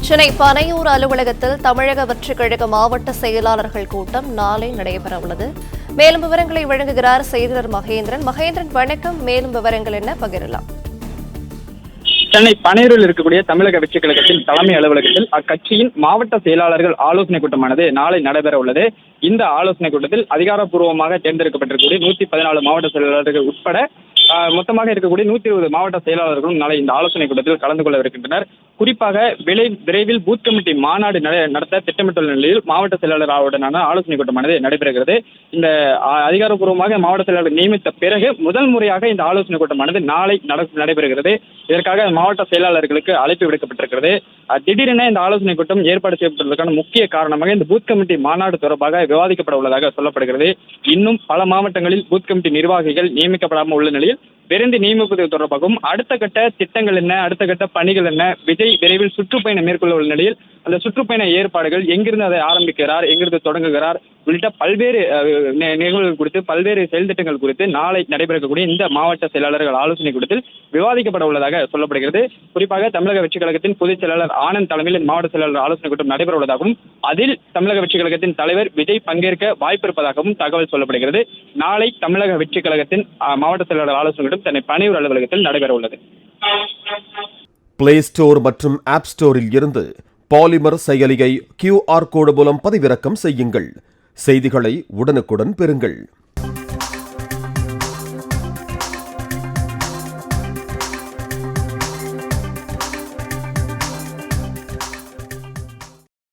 சென்னை பனையூர் அலுவலகத்தில் தமிழக வெற்றிக் கழக மாவட்ட செயலாளர்கள் கூட்டம் நாளை நடைபெறவுள்ளது. மேலும் விவரங்களை வழங்குகிறார் செய்தியாளர் மகேந்திரன். வணக்கம். மேலும் விவரங்கள் என்ன பகிரலாம்? சென்னை பனையூரில் இருக்கக்கூடிய தமிழக வெற்றிக் கழகத்தின் தலைமை அலுவலகத்தில் அக்கட்சியின் மாவட்ட செயலாளர்கள் ஆலோசனை கூட்டமானது நாளை நடைபெற உள்ளது. இந்த ஆலோசனை கூட்டத்தில் அதிகாரப்பூர்வமாக தேர்ந்தெடுக்கப்பட்டிருக்கக்கூடிய 114 மாவட்ட செயலாளர்கள் உட்பட மொத்தமாக இருக்கக்கூடிய 120 மாவட்ட செயலாளர்களும் நாளை இந்த ஆலோசனை கூட்டத்தில் கலந்து கொள்ளவிருக்கின்றனர். குறிப்பாக விரைவில் பூத் கமிட்டி மாநாடு நடத்த திட்டமிட்டுள்ள நிலையில் மாவட்ட செயலாளர்களுடனான ஆலோசனை கூட்டமானது நடைபெறுகிறது. இந்த அதிகாரப்பூர்வமாக மாவட்ட செயலாளர் நியமித்த பிறகு முதல் முறையாக இந்த ஆலோசனை கூட்டமானது நாளை நடைபெறுகிறது. இதற்காக மாவட்ட செயலாளர்களுக்கு அழைப்பு விடுக்கப்பட்டிருக்கிறது. திடீரென இந்த ஆலோசனை கூட்டம் ஏற்பாடு செய்யப்பட்டுள்ளதற்கான முக்கிய காரணமாக இந்த பூத் கமிட்டி மாநாடு தொடர்பாக விவாதிக்கப்பட உள்ளதாக சொல்லப்படுகிறது. இன்னும் பல மாவட்டங்களில் பூத் கமிட்டி நிர்வாகிகள் நியமிக்கப்படாமல் உள்ள நிலையில் விரைந்து நியமிப்பது தொடர்பாகவும் அடுத்த கட்ட திட்டங்கள் என்ன, அடுத்த கட்ட பணிகள் என்ன, விஜய் விரைவில் சுற்றுப்பயணம் மேற்கொள்ள உள்ள நிலையில் அந்த சுற்றுப்பயண ஏற்பாடுகள் எங்கிருந்து அதை ஆரம்பிக்கிறார், எங்கிருந்து தொடங்குகிறார் உள்ளிட்ட பல்வேறு நிகழ்வுகள் குறித்து பல்வேறு செயல் திட்டங்கள் குறித்து நாளை நடைபெறக்கூடிய இந்த மாவட்ட செயலாளர்கள் ஆலோசனை கூட்டத்தில் விவாதிக்கப்பட உள்ளதாக சொல்லப்படுகிறது. குறிப்பாக தமிழக வெற்றிக் கழகத்தின் பொதுச் செயலாளர் ஆனந்த் தலைமையில் மாவட்ட செயலாளர் ஆலோசனை கூட்டம் நடைபெற உள்ளதாகவும் அதில் தமிழக வெற்றிக் கழகத்தின் தலைவர் விஜய் பங்கேற்க வாய்ப்பு இருப்பதாகவும் தகவல் சொல்லப்படுகிறது. நாளை தமிழக வெற்றிக் கழகத்தின் மாவட்ட செயலாளர் ஆலோசனை கூட்டம் சென்னை பனையூர் அலுவலகத்தில் நடைபெற உள்ளது. பிளே ஸ்டோர் மற்றும் ஆப் ஸ்டோரில் இருந்து பாலிமர் செயலியை QR கோடு மூலம் பதிவிறக்கம் செய்யுங்கள். செய்திகளை உடனுக்குடன் பெறுங்கள்.